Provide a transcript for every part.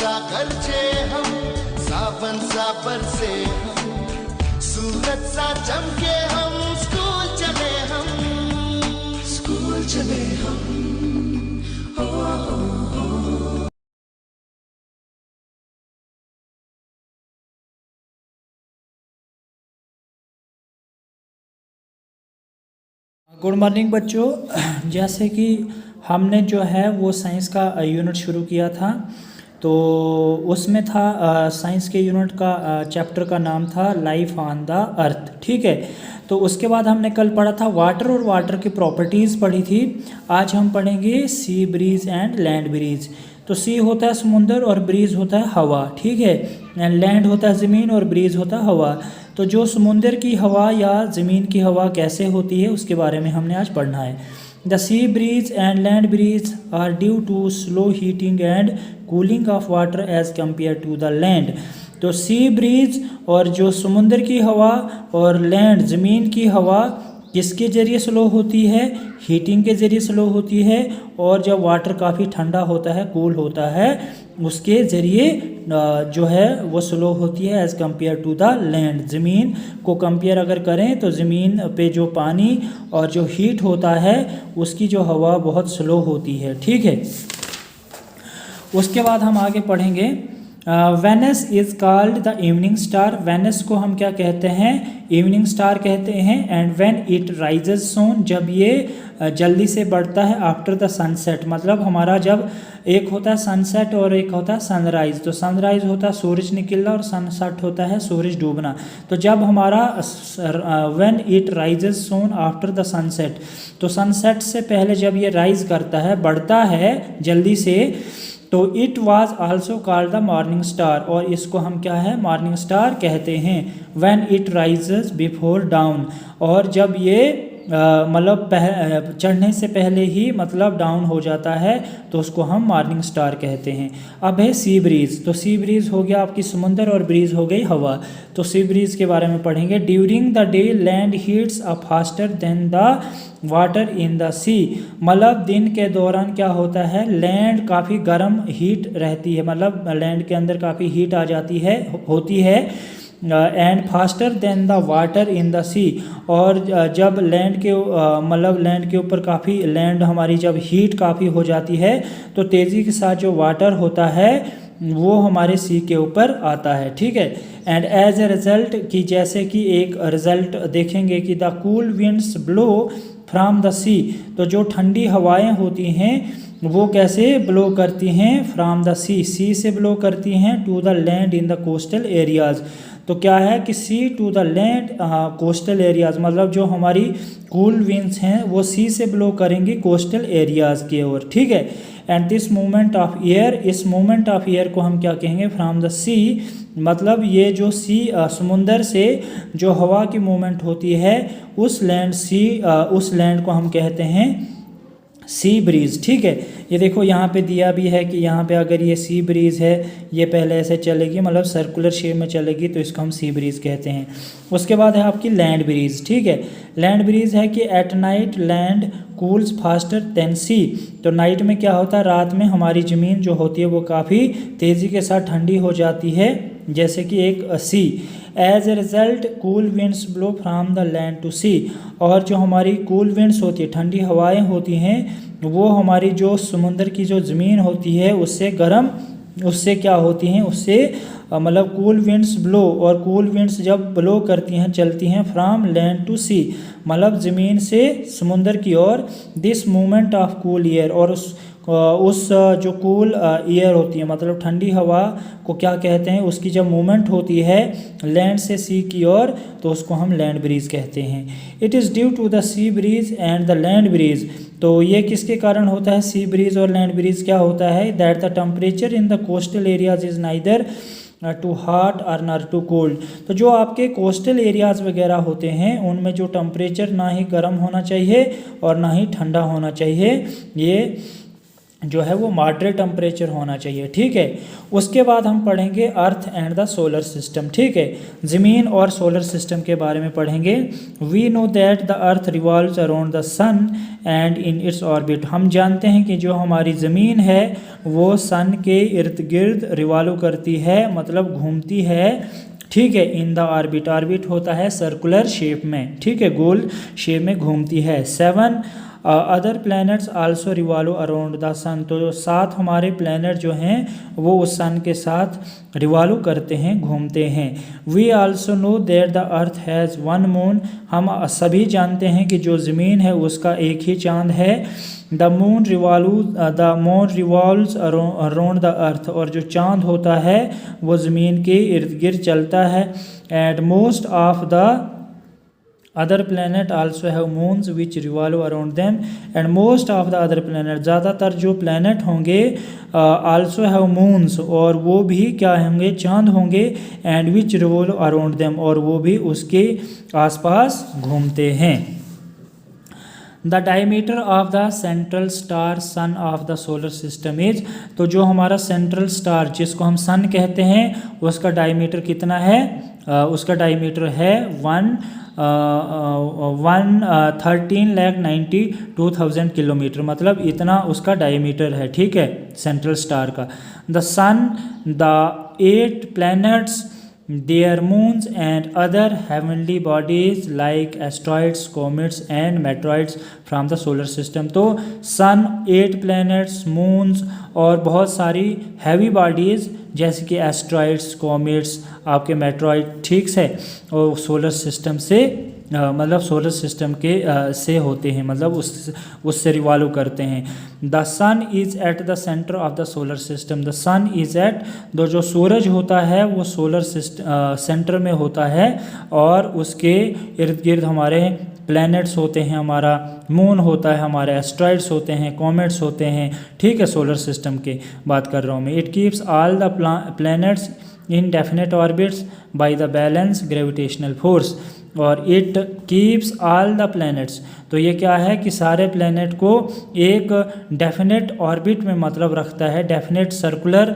सा गरजे हम, सावन सा बरसे हम, सूरज सा चमके हम, स्कूल चले हम, स्कूल चले हम। गुड मॉर्निंग बच्चों। जैसे कि हमने जो है वो साइंस का यूनिट शुरू किया था, तो उसमें था साइंस के यूनिट का चैप्टर का नाम था लाइफ ऑन द अर्थ। ठीक है, तो उसके बाद हमने कल पढ़ा था वाटर और वाटर की प्रॉपर्टीज़ पढ़ी थी। आज हम पढ़ेंगे सी ब्रीज एंड लैंड ब्रीज। तो सी होता है समुंदर और ब्रीज होता है हवा। ठीक है, एंड लैंड होता है ज़मीन और ब्रीज होता है हवा। तो जो समुंदर की हवा या ज़मीन की हवा कैसे होती है उसके बारे में हमने आज पढ़ना है। The sea breeze and land breeze are due to slow heating and cooling of water as compare to the land. तो सी ब्रीज और जो समुंदर की हवा और लैंड ज़मीन की हवा किसके ज़रिए स्लो होती है? हीटिंग के ज़रिए स्लो होती है। और जब वाटर काफ़ी ठंडा होता है, कूल होता है, उसके ज़रिए जो है वो स्लो होती है as compare to the land. ज़मीन को कंपेयर अगर करें तो ज़मीन पे जो पानी और जो हीट होता है उसकी जो हवा बहुत स्लो होती है। ठीक है, उसके बाद हम आगे पढ़ेंगे Venus is called the evening star. Venus को हम क्या कहते हैं? इवनिंग स्टार कहते हैं। And when it rises soon, जब ये जल्दी से बढ़ता है आफ्टर द सनसेट, मतलब हमारा जब एक होता है सनसेट और एक होता है सनराइज़। तो सनराइज़ होता है सूरज निकलना और सनसेट होता है सूरज डूबना। तो जब हमारा when it rises soon after the sunset, तो सनसेट से पहले जब ये राइज करता है, बढ़ता है जल्दी से, तो it was also called the morning star, और इसको हम क्या है? मॉर्निंग स्टार कहते हैं। When it rises before down, और जब ये मतलब चढ़ने से पहले ही मतलब डाउन हो जाता है तो उसको हम मॉर्निंग स्टार कहते हैं। अब है सी ब्रीज। तो सी ब्रीज हो गया आपकी समुंदर और ब्रीज हो गई हवा। तो सी ब्रीज के बारे में पढ़ेंगे। During the day land heats a faster than the water in the sea, मतलब दिन के दौरान क्या होता है? लैंड काफ़ी गर्म हीट रहती है, मतलब लैंड के अंदर काफ़ी हीट आ जाती है, होती है। And faster than the water in the sea, और जब लैंड के मतलब लैंड के ऊपर काफ़ी लैंड हमारी जब हीट काफ़ी हो जाती है तो तेज़ी के साथ जो वाटर होता है वो हमारे सी के ऊपर आता है। ठीक है, एंड एज ए रिजल्ट कि जैसे कि एक रिजल्ट देखेंगे कि the cool winds blow from the sea, तो जो ठंडी हवाएं होती हैं वो कैसे ब्लो करती हैं? फ्रॉम द सी, सी से ब्लो करती हैं to the land in the coastal areas. तो क्या है कि sea to the land coastal areas, मतलब जो हमारी कूल विंड्स हैं वो सी से ब्लो करेंगी कोस्टल एरियाज़ की ओर। ठीक है, and this movement of air, इस मूवमेंट ऑफ एयर को हम क्या कहेंगे? फ्रॉम द सी, मतलब ये जो सी समुंदर से जो हवा की मूवमेंट होती है उस लैंड उस लैंड को हम कहते हैं सी ब्रीज। ठीक है, ये देखो यहाँ पे दिया भी है कि यहाँ पे अगर ये सी ब्रीज है, ये पहले ऐसे चलेगी, मतलब सर्कुलर शेप में चलेगी, तो इसको हम सी ब्रीज कहते हैं। उसके बाद है आपकी लैंड ब्रीज। ठीक है, लैंड ब्रीज है कि at night land cools faster than sea, तो नाइट में क्या होता है? रात में हमारी ज़मीन जो होती है वो काफ़ी तेज़ी के साथ ठंडी हो जाती है, जैसे कि एक sea. As a result cool winds blow from the land to sea, और जो हमारी कूल विंड्स होती है, ठंडी हवाएं होती हैं, वो हमारी जो समुंदर की जो ज़मीन होती है उससे गर्म, उससे क्या होती हैं? उससे मतलब कूल विंड्स ब्लो, और कूल विंड्स जब ब्लो करती हैं, चलती हैं फ्राम लैंड टू सी, मतलब ज़मीन से समुंदर की ओर। This movement of cool air, और उस जो कूल एयर होती है, मतलब ठंडी हवा को क्या कहते हैं? उसकी जब मूवमेंट होती है लैंड से सी की ओर तो उसको हम लैंड ब्रीज कहते हैं। It is due to the sea breeze and the land breeze, तो ये किसके कारण होता है? सी ब्रीज और लैंड ब्रीज क्या होता है? That the temperature in the coastal areas is neither too hot और नॉट टू कोल्ड। तो जो आपके कोस्टल एरियाज़ वगैरह होते हैं उनमें जो टेम्परेचर ना ही गर्म होना चाहिए और ना ही ठंडा होना चाहिए, ये जो है वो मॉडरेट टेम्परेचर होना चाहिए, ठीक है। उसके बाद हम पढ़ेंगे earth and the solar system, ठीक है। ज़मीन और सोलर सिस्टम के बारे में पढ़ेंगे। We know that the earth revolves around the sun and in its orbit. हम जानते हैं कि जो हमारी ज़मीन है वो सन के इर्द गिर्द रिवॉल्व करती है, मतलब घूमती है, ठीक है। इन द ऑर्बिट, ऑर्बिट होता है सर्कुलर शेप में, ठीक है, गोल शेप में घूमती है। 7 other planets also revolve around the sun. तो 7 हमारे प्लैनेट जो हैं वो उस सन के साथ रिवॉल्व करते हैं, घूमते हैं। We also know that the earth has 1 moon. हम सभी जानते हैं कि जो ज़मीन है उसका एक ही चांद है। The moon revolves around the earth. और जो चांद होता है वो ज़मीन के इर्द गिर्द चलता है। And most of the other planet also have moons which revolve around them. And most of the other planet, ज़्यादातर जो प्लैनेट होंगे आल्सो हैव मून्स, और वो भी क्या होंगे, चांद होंगे। And which revolve around them, और वो भी उसके आसपास घूमते हैं। The diameter of the central star son of the solar system is. तो जो हमारा सेंट्रल स्टार जिसको हम सन कहते हैं उसका डायमीटर कितना है, उसका डायमीटर है 13,92,000 किलोमीटर, मतलब इतना उसका डायमीटर है, ठीक है, सेंट्रल स्टार का। The sun, the 8 planets, their moons and other heavenly bodies like asteroids, comets and meteoroids from the solar system। तो सन, 8 planets, moons और बहुत सारी हैवी बॉडीज़ जैसे कि एस्ट्रॉइड्स, कॉमेट्स, आपके मेट्रॉइड, ठीक है, और सोलर सिस्टम से मतलब सोलर सिस्टम के से होते हैं, मतलब उससे रिवॉल्व करते हैं। The sun is at the centre of the solar system. The sun is at, जो सूरज होता है वो सोलर सिस्टम सेंटर में होता है, और उसके इर्द गिर्द हमारे प्लैनेट्स होते हैं, हमारा मून होता है, हमारे एस्ट्रॉइड्स होते हैं, कॉमेट्स होते हैं, ठीक है, सोलर सिस्टम की बात कर रहा हूँ मैं। It keeps all the planets in definite orbits by the balance gravitational force. और it keeps all the planets, तो ये क्या है कि सारे प्लैनेट को एक डेफिनेट ऑर्बिट में मतलब रखता है, डेफिनेट सर्कुलर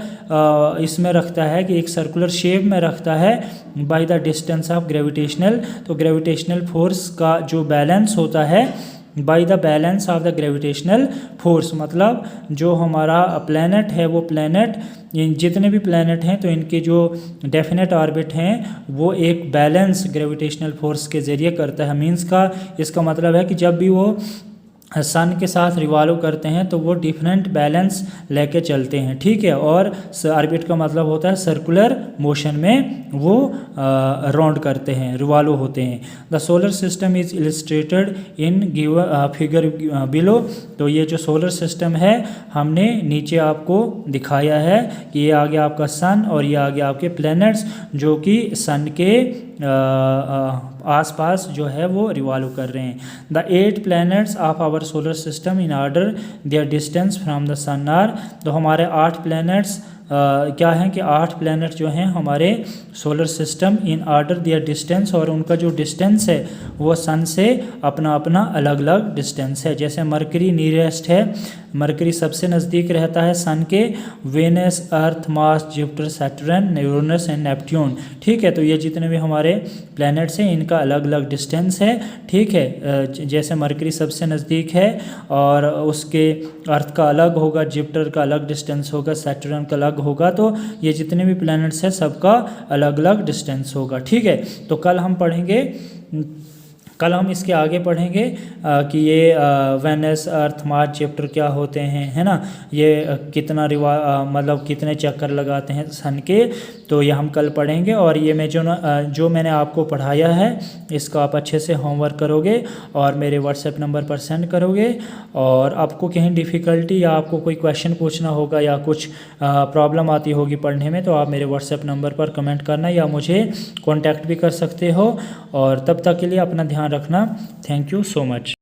इसमें रखता है कि एक सर्कुलर शेप में रखता है by the distance of gravitational. तो ग्रेविटेशनल फोर्स का जो बैलेंस होता है bye the balance of the gravitational force, मतलब जो हमारा प्लैनेट है वो प्लैनेट, जितने भी प्लैनेट हैं तो इनके जो डेफिनेट ऑर्बिट हैं वो एक बैलेंस ग्रेविटेशनल फोर्स के ज़रिए करता है। मींस का इसका मतलब है कि जब भी वो सन के साथ रिवॉल्व करते हैं तो वो डिफरेंट बैलेंस लेके चलते हैं, ठीक है। और ऑर्बिट का मतलब होता है सर्कुलर मोशन में वो राउंड करते हैं, रिवॉल्व होते हैं। The solar system is illustrated in figure below. तो ये जो सोलर सिस्टम है हमने नीचे आपको दिखाया है कि ये आ गया आपका सन और ये आ गया आपके प्लैनेट्स जो कि सन के आसपास जो है वो रिवॉल्व कर रहे हैं। The 8 planets of our solar system in order their distance from the sun are. तो हमारे 8 प्लैनेट्स क्या हैं कि 8 प्लैनेट जो हैं हमारे solar system in order their distance, और उनका जो डिस्टेंस है वो सन से अपना अपना अलग अलग डिस्टेंस है। जैसे मरकरी नियरेस्ट है, मरकरी सबसे नज़दीक रहता है सन के, Venus, Earth, Mars, Jupiter, Saturn, Uranus and Neptune, ठीक है। तो ये जितने भी हमारे प्लैनेट्स हैं इनका अलग अलग डिस्टेंस है, ठीक है। जैसे मरकरी सबसे नज़दीक है और उसके अर्थ का अलग होगा, जुपिटर का अलग डिस्टेंस होगा, सैटर्न का अलग होगा, तो ये जितने भी प्लैनेट्स हैं सबका अलग अलग डिस्टेंस होगा, ठीक है। तो कल हम इसके आगे पढ़ेंगे कि ये वेनस, अर्थ, मार्स, जुपिटर क्या होते हैं, है ना, ये कितना मतलब कितने चक्कर लगाते हैं सन के, तो ये हम कल पढ़ेंगे। और ये मैं जो मैंने आपको पढ़ाया है इसका आप अच्छे से होमवर्क करोगे और मेरे व्हाट्सएप नंबर पर सेंड करोगे। और आपको कहीं डिफ़िकल्टी या आपको कोई क्वेश्चन पूछना होगा या कुछ प्रॉब्लम आती होगी पढ़ने में, तो आप मेरे व्हाट्सएप नंबर पर कमेंट करना या मुझे कॉन्टैक्ट भी कर सकते हो। और तब तक के लिए अपना ध्यान रखना। Thank you so much.